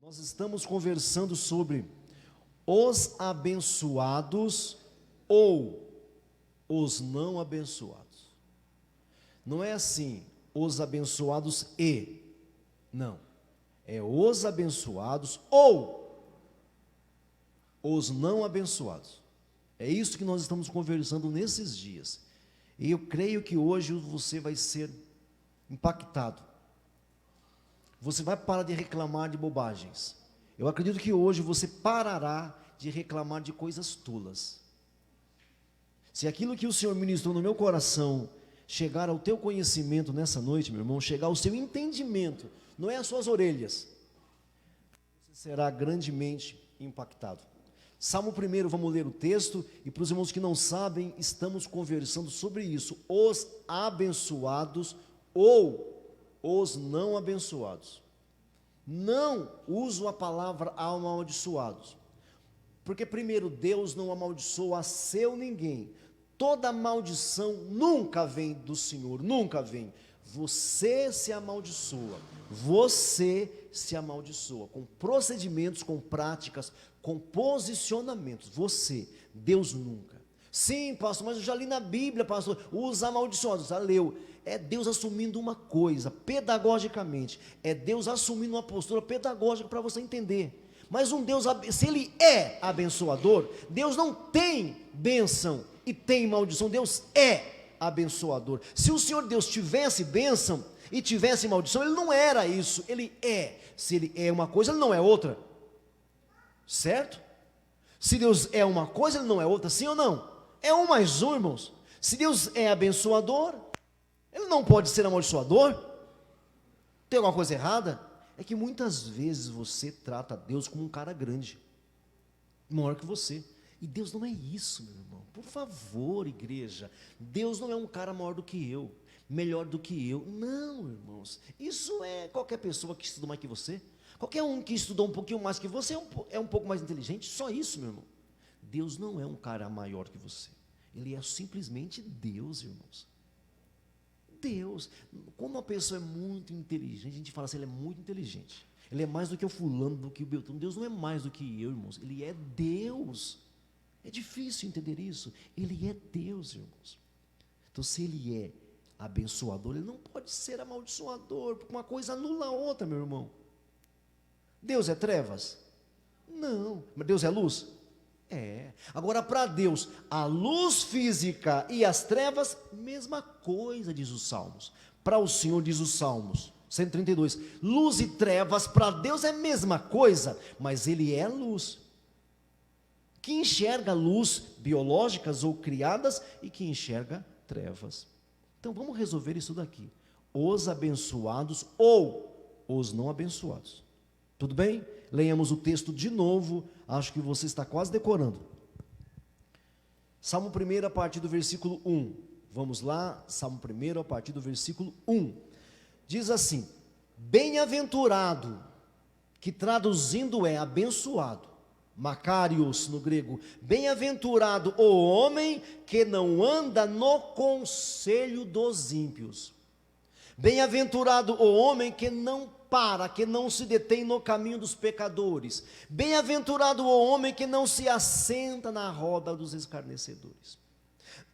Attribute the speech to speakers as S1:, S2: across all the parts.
S1: Nós estamos conversando sobre os abençoados ou os não abençoados. Não é assim, os abençoados e, não. É os abençoados ou os não abençoados. É isso que nós estamos conversando nesses dias. E eu creio que hoje você vai ser impactado. Você vai parar de reclamar de bobagens. Eu acredito que hoje você parará de reclamar de coisas tolas. Se aquilo que o Senhor ministrou no meu coração chegar ao teu conhecimento nessa noite, meu irmão, chegar ao seu entendimento, não é as suas orelhas, você será grandemente impactado. Salmo 1, vamos ler o texto, e para os irmãos que não sabem, estamos conversando sobre isso, os abençoados ou os não abençoados. Não uso a palavra amaldiçoados, porque primeiro, Deus não amaldiçoa a seu ninguém. Toda maldição nunca vem do Senhor, nunca vem. Você se amaldiçoa, com procedimentos, com práticas, com posicionamentos. Você, Deus nunca. Sim, pastor, mas eu já li na Bíblia, pastor, os amaldiçoados, já leu. É Deus assumindo uma coisa, pedagogicamente. É Deus assumindo uma postura pedagógica para você entender. Mas um Deus, se Ele é abençoador, Deus não tem bênção e tem maldição. Deus é abençoador. Se o Senhor Deus tivesse bênção e tivesse maldição, Ele não era isso. Ele é. Se Ele é uma coisa, Ele não é outra. Certo? Se Deus é uma coisa, Ele não é outra, sim ou não? É um mais um, irmãos. Se Deus é abençoador, Ele não pode ser amaldiçoador. Tem alguma coisa errada? É que muitas vezes você trata Deus como um cara grande, maior que você. E Deus não é isso, meu irmão. Por favor, igreja. Deus não é um cara maior do que eu, melhor do que eu. Não, irmãos. Isso é qualquer pessoa que estuda mais que você. Qualquer um que estudou um pouquinho mais que você é um pouco mais inteligente. Só isso, meu irmão. Deus não é um cara maior que você. Ele é simplesmente Deus, irmãos. Deus. Quando uma pessoa é muito inteligente, a gente fala assim, ele é muito inteligente. Ele é mais do que o fulano, do que o Beltrano. Deus não é mais do que eu, irmãos. Ele é Deus. É difícil entender isso. Ele é Deus, irmãos. Então, se Ele é abençoador, Ele não pode ser amaldiçoador, porque uma coisa anula a outra, meu irmão. Deus é trevas? Não. Mas Deus é luz? É. Agora, para Deus, a luz física e as trevas, mesma coisa, diz os Salmos. Para o Senhor, diz os Salmos 132, luz e trevas para Deus é a mesma coisa, mas Ele é luz, que enxerga luz biológicas ou criadas e que enxerga trevas. Então vamos resolver isso daqui, os abençoados ou os não abençoados. Tudo bem? Leiamos o texto de novo, acho que você está quase decorando. Salmo 1, a partir do versículo 1. Vamos lá, Salmo 1, a partir do versículo 1. Diz assim: bem-aventurado, que traduzindo é abençoado, Macarios no grego, bem-aventurado o homem que não anda no conselho dos ímpios. Bem-aventurado o homem que não que não se detém no caminho dos pecadores. Bem-aventurado o homem que não se assenta na roda dos escarnecedores.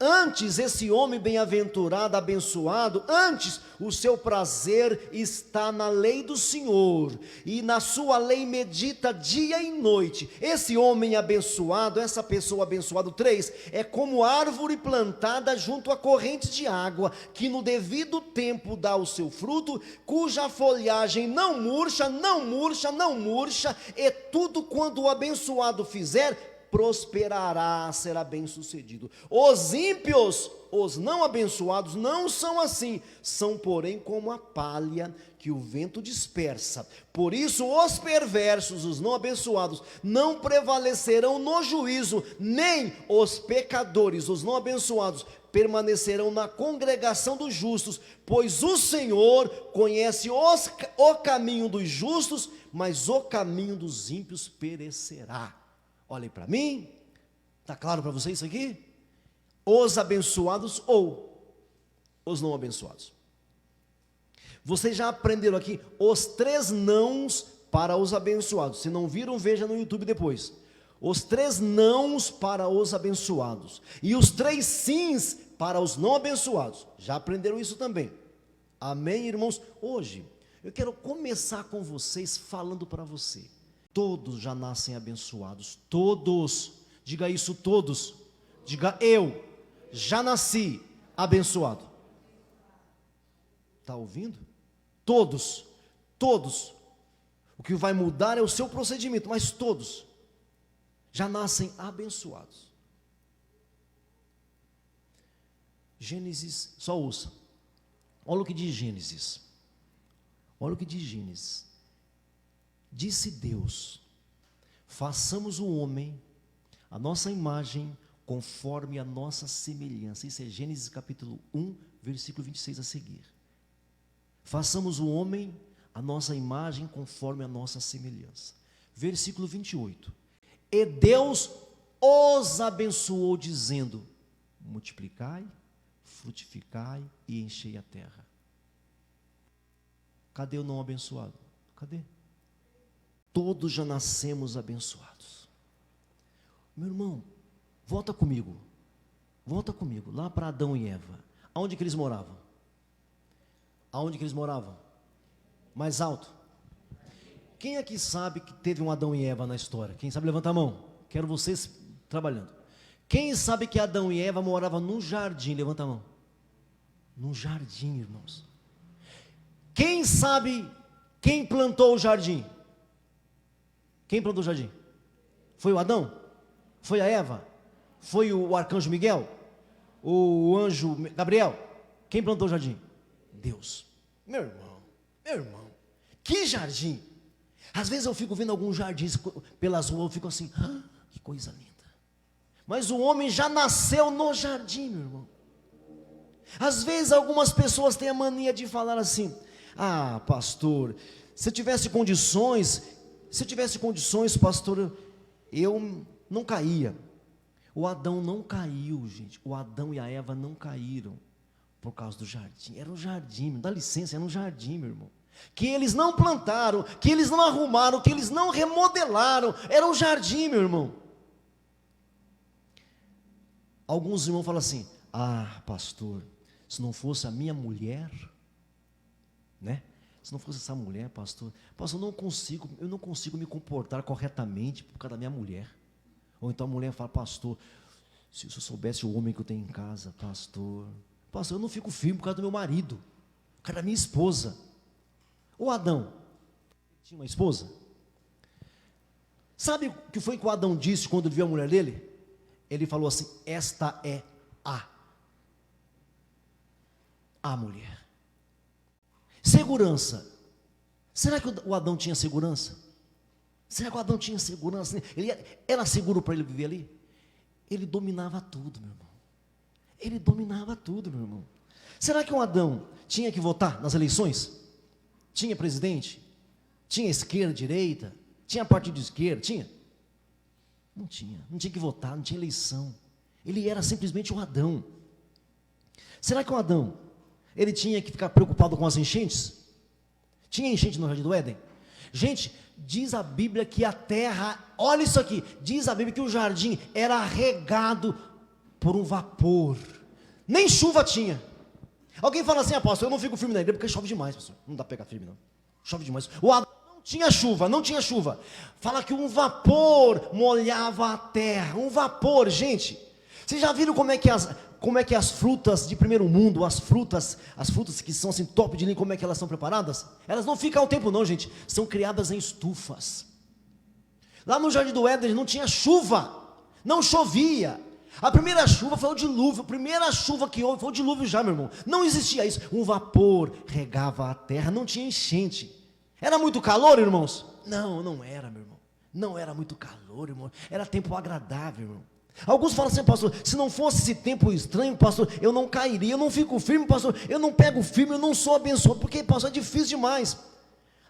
S1: Antes, esse homem bem-aventurado, abençoado, antes o seu prazer está na lei do Senhor, e na sua lei medita dia e noite. Esse homem abençoado, essa pessoa abençoada, 3, é como árvore plantada junto a correntes de água, que no devido tempo dá o seu fruto, cuja folhagem não murcha, não murcha, não murcha, e tudo quanto o abençoado fizer, prosperará, será bem sucedido. Os ímpios, os não abençoados, não são assim, são porém como a palha que o vento dispersa. Por isso os perversos, os não abençoados, não prevalecerão no juízo, nem os pecadores, os não abençoados, permanecerão na congregação dos justos, pois o Senhor conhece o caminho dos justos, mas o caminho dos ímpios perecerá. Olhem para mim, está claro para vocês isso aqui? Os abençoados ou os não abençoados. Vocês já aprenderam aqui os 3 nãos para os abençoados. Se não viram, veja no YouTube depois. Os 3 nãos para os abençoados. E os 3 sims para os não abençoados. Já aprenderam isso também. Amém, irmãos? Hoje, eu quero começar com vocês falando para você. Todos já nascem abençoados. Todos. Diga isso, todos. Diga, eu já nasci abençoado. Está ouvindo? Todos. Todos. O que vai mudar é o seu procedimento, mas todos já nascem abençoados. Gênesis, só ouça. Olha o que diz Gênesis. Olha o que diz Gênesis. Disse Deus: façamos o homem a nossa imagem, conforme a nossa semelhança. Isso é Gênesis capítulo 1, versículo 26 a seguir. Façamos o homem a nossa imagem, conforme a nossa semelhança. Versículo 28. E Deus os abençoou, dizendo: multiplicai, frutificai e enchei a terra. Cadê o não abençoado? Cadê? Todos já nascemos abençoados. Meu irmão, volta comigo, lá para Adão e Eva. Aonde que eles moravam? Aonde que eles moravam? Mais alto. Quem aqui sabe que teve um Adão e Eva na história? Quem sabe, levanta a mão. Quero vocês trabalhando. Quem sabe que Adão e Eva moravam num jardim? Levanta a mão. Num jardim, irmãos. Quem sabe quem plantou o jardim? Quem plantou o jardim? Foi o Adão? Foi a Eva? Foi o arcanjo Miguel? O anjo Gabriel? Quem plantou o jardim? Deus. Meu irmão, que jardim? Às vezes eu fico vendo alguns jardins pelas ruas, eu fico assim, que coisa linda. Mas o homem já nasceu no jardim, meu irmão. Às vezes algumas pessoas têm a mania de falar assim: pastor, se eu tivesse condições, pastor, eu não caía. O Adão não caiu, gente. O Adão e a Eva não caíram por causa do jardim. Era um jardim, dá licença, era um jardim, meu irmão. Que eles não plantaram, que eles não arrumaram, que eles não remodelaram. Era um jardim, meu irmão. Alguns irmãos falam assim: pastor, se não fosse a minha mulher, né? Se não fosse essa mulher, pastor, eu não consigo me comportar corretamente por causa da minha mulher. Ou então a mulher fala: pastor, se eu soubesse o homem que eu tenho em casa, pastor, eu não fico firme por causa do meu marido, por causa da minha esposa. O Adão tinha uma esposa. Sabe o que foi que o Adão disse quando viu a mulher dele? Ele falou assim: esta é a mulher. Segurança. Será que o Adão tinha segurança? Será que o Adão tinha segurança? Era seguro para ele viver ali? Ele dominava tudo, meu irmão. Ele dominava tudo, meu irmão. Será que o Adão tinha que votar nas eleições? Tinha presidente? Tinha esquerda, direita? Tinha partido de esquerda? Tinha? Não tinha que votar, não tinha eleição. Ele era simplesmente um Adão. Será que o Adão, ele tinha que ficar preocupado com as enchentes? Tinha enchente no Jardim do Éden? Gente, diz a Bíblia que a terra, olha isso aqui, diz a Bíblia que o jardim era regado por um vapor. Nem chuva tinha. Alguém fala assim: pastor, eu não fico firme na igreja porque chove demais, pastor. Não dá para pegar firme, não. Chove demais. O Adão não tinha chuva. Fala que um vapor molhava a terra. Um vapor, gente. Vocês já viram como é que as frutas de primeiro mundo, as frutas que são assim top de linha, como é que elas são preparadas? Elas não ficam ao tempo não, gente. São criadas em estufas. Lá no Jardim do Éden não tinha chuva. Não chovia. A primeira chuva foi o dilúvio. A primeira chuva que houve foi o dilúvio já, meu irmão. Não existia isso. Um vapor regava a terra. Não tinha enchente. Era muito calor, irmãos? Não era, meu irmão. Não era muito calor, irmão. Era tempo agradável, irmão. Alguns falam assim: pastor, se não fosse esse tempo estranho, pastor, eu não cairia, eu não fico firme, pastor, eu não pego firme, eu não sou abençoado, porque, pastor, é difícil demais.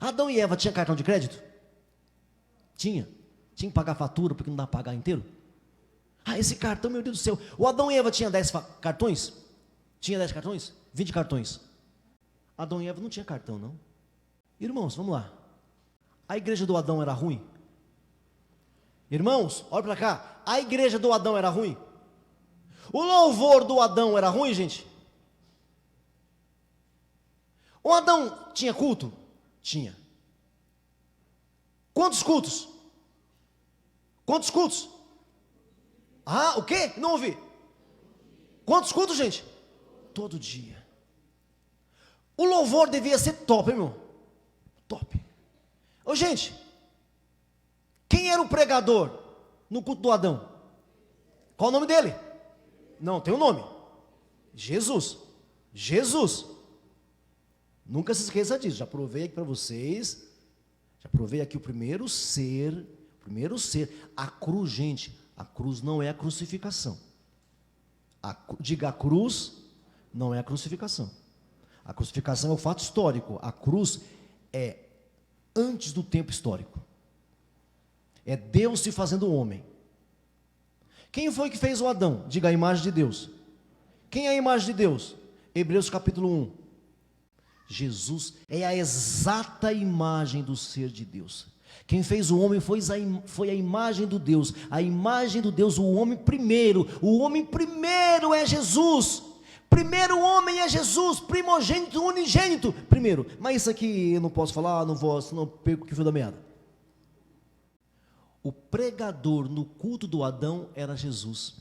S1: Adão e Eva tinham cartão de crédito? Tinha que pagar fatura, porque não dá para pagar inteiro? Esse cartão, meu Deus do céu. O Adão e Eva tinham 10 cartões? Tinha 10 cartões? 20 cartões. Adão e Eva não tinha cartão, não. Irmãos, vamos lá. A igreja do Adão era ruim? Irmãos, olha para cá. A igreja do Adão era ruim? O louvor do Adão era ruim, gente? O Adão tinha culto? Tinha. Quantos cultos? Quantos cultos? Ah, o quê? Não ouvi. Quantos cultos, gente? Todo dia. O louvor devia ser top, hein, irmão? Top. Ô, gente, quem era o pregador no culto do Adão? Qual o nome dele? Não, tem um nome. Jesus. Jesus. Nunca se esqueça disso. Já provei aqui para vocês. Já provei aqui o primeiro ser. A cruz, gente. A cruz não é a crucificação. Diga, a cruz não é a crucificação. A crucificação é o fato histórico. A cruz é antes do tempo histórico. É Deus se fazendo homem. Quem foi que fez o Adão? Diga, a imagem de Deus. Quem é a imagem de Deus? Hebreus capítulo 1. Jesus é a exata imagem do ser de Deus. Quem fez o homem foi a imagem do Deus. A imagem do Deus, o homem primeiro. O homem primeiro é Jesus. Primeiro homem é Jesus, primogênito, unigênito. Primeiro, mas isso aqui eu não posso falar, não vou, senão eu perco o que foi da meada. O pregador no culto do Adão era Jesus.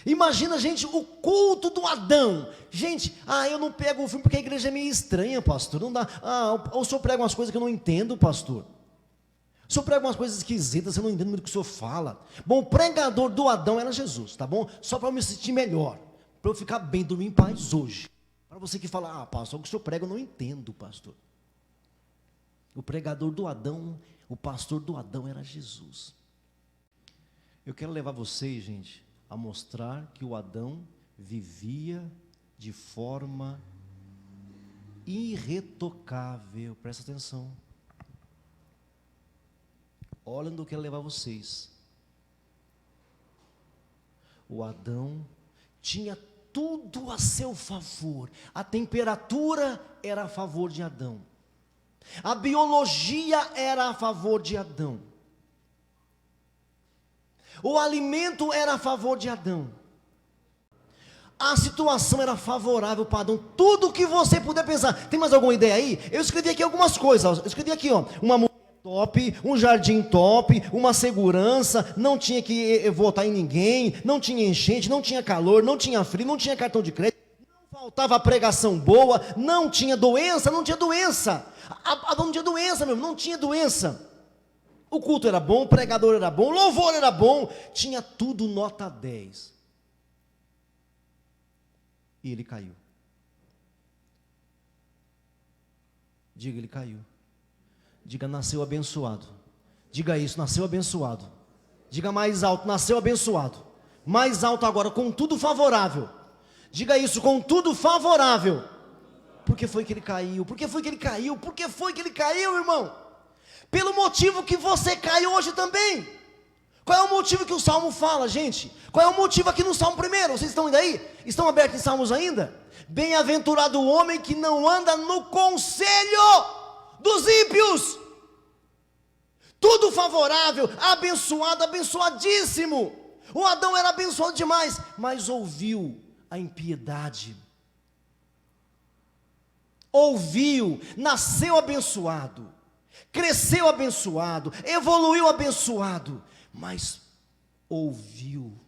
S1: Imagina, gente, o culto do Adão. Gente, eu não pego o filme porque a igreja é meio estranha, pastor. Não dá. O senhor prega umas coisas que eu não entendo, pastor. O senhor prega umas coisas esquisitas, eu não entendo muito o que o senhor fala. Bom, o pregador do Adão era Jesus, tá bom? Só para eu me sentir melhor, para eu ficar bem, dormir em paz hoje. Para você que fala, pastor, o que o senhor prega eu não entendo, pastor. O pregador do Adão, o pastor do Adão era Jesus. Eu quero levar vocês, gente, a mostrar que o Adão vivia de forma irretocável. Presta atenção. Olha onde eu quero levar vocês. O Adão tinha tudo a seu favor. A temperatura era a favor de Adão. A biologia era a favor de Adão. O alimento era a favor de Adão. A situação era favorável para Adão. Tudo que você puder pensar. Tem mais alguma ideia aí? Eu escrevi aqui algumas coisas. Eu escrevi aqui, uma mulher top, um jardim top, uma segurança, não tinha que votar em ninguém, não tinha enchente, não tinha calor, não tinha frio, não tinha cartão de crédito, não faltava pregação boa, não tinha doença. Adão não tinha doença, meu, não tinha doença. O culto era bom, o pregador era bom, o louvor era bom, tinha tudo nota 10. E ele caiu. Diga, ele caiu. Diga, nasceu abençoado. Diga isso, nasceu abençoado. Diga mais alto, nasceu abençoado. Mais alto agora, com tudo favorável. Diga isso, com tudo favorável. Por que foi que ele caiu? Por que foi que ele caiu? Por que foi que ele caiu, irmão? Pelo motivo que você cai hoje também. Qual é o motivo que o Salmo fala, gente? Qual é o motivo aqui no Salmo primeiro? Vocês estão indo aí? Estão abertos em Salmos ainda? Bem-aventurado o homem que não anda no conselho dos ímpios. Tudo favorável, abençoado, abençoadíssimo. O Adão era abençoado demais, mas ouviu a impiedade. Ouviu, nasceu abençoado, cresceu abençoado, evoluiu abençoado, mas ouviu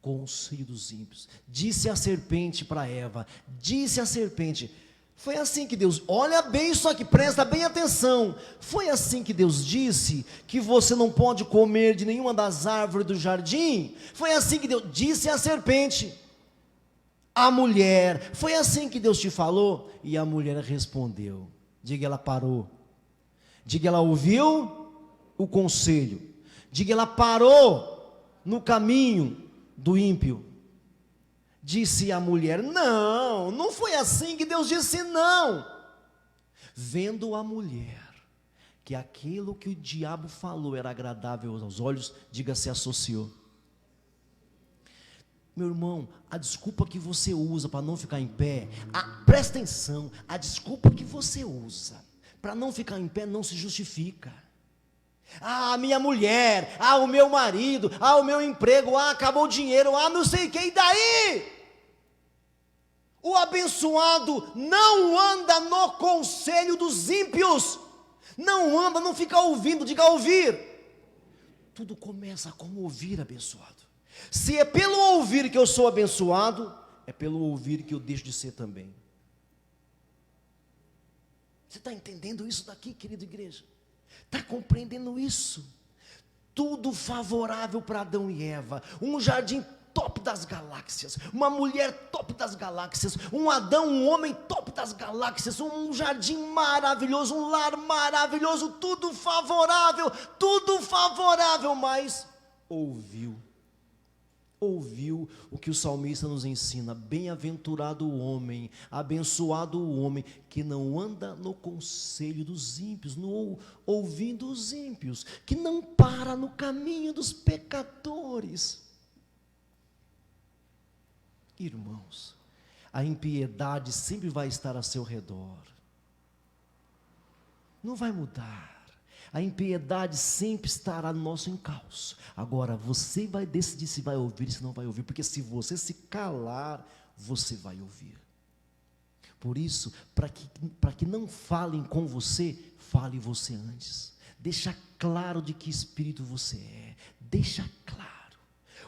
S1: conselho dos ímpios. Disse a serpente para Eva, disse a serpente, foi assim que Deus, olha bem isso aqui, presta bem atenção, foi assim que Deus disse, que você não pode comer de nenhuma das árvores do jardim, foi assim que Deus, disse a serpente, a mulher, foi assim que Deus te falou? E a mulher respondeu, diga, ela parou, diga, ela ouviu o conselho, diga, ela parou no caminho do ímpio. Disse a mulher, não foi assim que Deus disse, não. Vendo a mulher que aquilo que o diabo falou era agradável aos olhos, diga, se associou. Meu irmão, a desculpa que você usa para não ficar em pé, presta atenção, a desculpa que você usa para não ficar em pé, não se justifica. Ah, minha mulher, ah, o meu marido, ah, o meu emprego, ah, acabou o dinheiro, ah, não sei o que, e daí? O abençoado não anda no conselho dos ímpios, não anda, não fica ouvindo, diga ouvir. Tudo começa com ouvir, abençoado. Se é pelo ouvir que eu sou abençoado, é pelo ouvir que eu deixo de ser também. Você está entendendo isso daqui, querida igreja? Está compreendendo isso? Tudo favorável para Adão e Eva, um jardim top das galáxias, uma mulher top das galáxias, um Adão, um homem top das galáxias, um jardim maravilhoso, um lar maravilhoso, tudo favorável, mas ouviu o que o salmista nos ensina: bem-aventurado o homem, abençoado o homem, que não anda no conselho dos ímpios, no ouvindo os ímpios, que não para no caminho dos pecadores. Irmãos, a impiedade sempre vai estar a seu redor, não vai mudar. A impiedade sempre estará no nosso encalço. Agora, você vai decidir se vai ouvir, se não vai ouvir, porque se você se calar, você vai ouvir. Por isso, para que não falem com você, fale você antes. Deixa claro de que espírito você é. Deixa claro.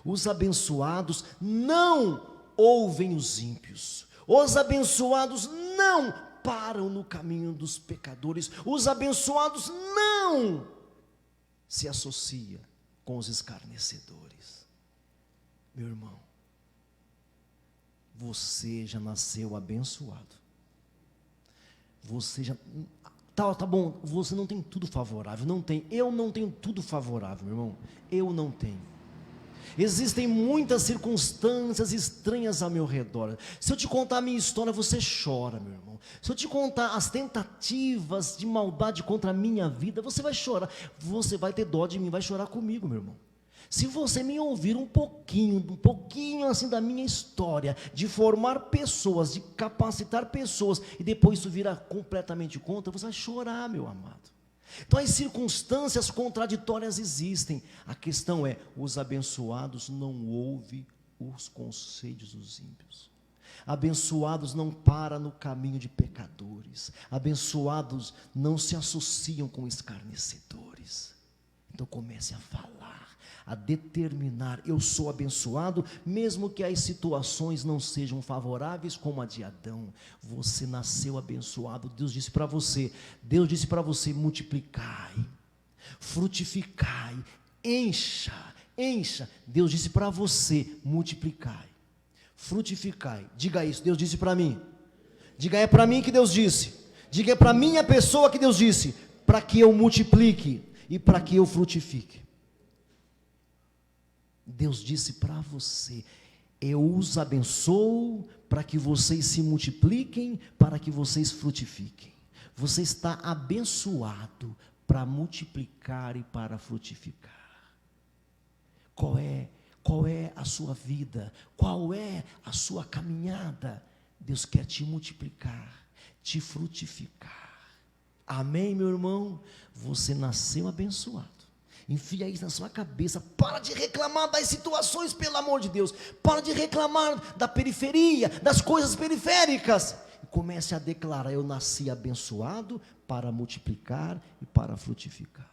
S1: Os abençoados não ouvem os ímpios. Os abençoados não param no caminho dos pecadores. Os abençoados não se associam com os escarnecedores. Meu irmão, você já nasceu abençoado. Você já... Tá bom, você não tem tudo favorável, não tem. Eu não tenho tudo favorável, meu irmão. Eu não tenho. Existem muitas circunstâncias estranhas ao meu redor. Se eu te contar a minha história, você chora, meu irmão. Se eu te contar as tentativas de maldade contra a minha vida, você vai chorar. Você vai ter dó de mim, vai chorar comigo, meu irmão. Se você me ouvir um pouquinho assim da minha história, de formar pessoas, de capacitar pessoas, e depois isso virar completamente contra, você vai chorar, meu amado. Então as circunstâncias contraditórias existem. A questão é: os abençoados não ouvem os conselhos dos ímpios. Abençoados não param no caminho de pecadores. Abençoados não se associam com escarnecedores. Então comece a falar, a determinar: eu sou abençoado, mesmo que as situações não sejam favoráveis como a de Adão. Você nasceu abençoado. Deus disse para você, multiplicai, frutificai, encha. Deus disse para você, multiplicai, frutificai. Diga isso, Deus disse para mim. Diga: é para mim que Deus disse. Diga: é para minha pessoa que Deus disse, para que eu multiplique e para que eu frutifique. Deus disse para você: eu os abençoo para que vocês se multipliquem, para que vocês frutifiquem. Você está abençoado para multiplicar e para frutificar. Qual é a sua vida? Qual é a sua caminhada? Deus quer te multiplicar, te frutificar. Amém, meu irmão? Você nasceu abençoado. Enfia isso na sua cabeça. Para de reclamar das situações, pelo amor de Deus. Para de reclamar da periferia, das coisas periféricas. E comece a declarar: eu nasci abençoado para multiplicar e para frutificar.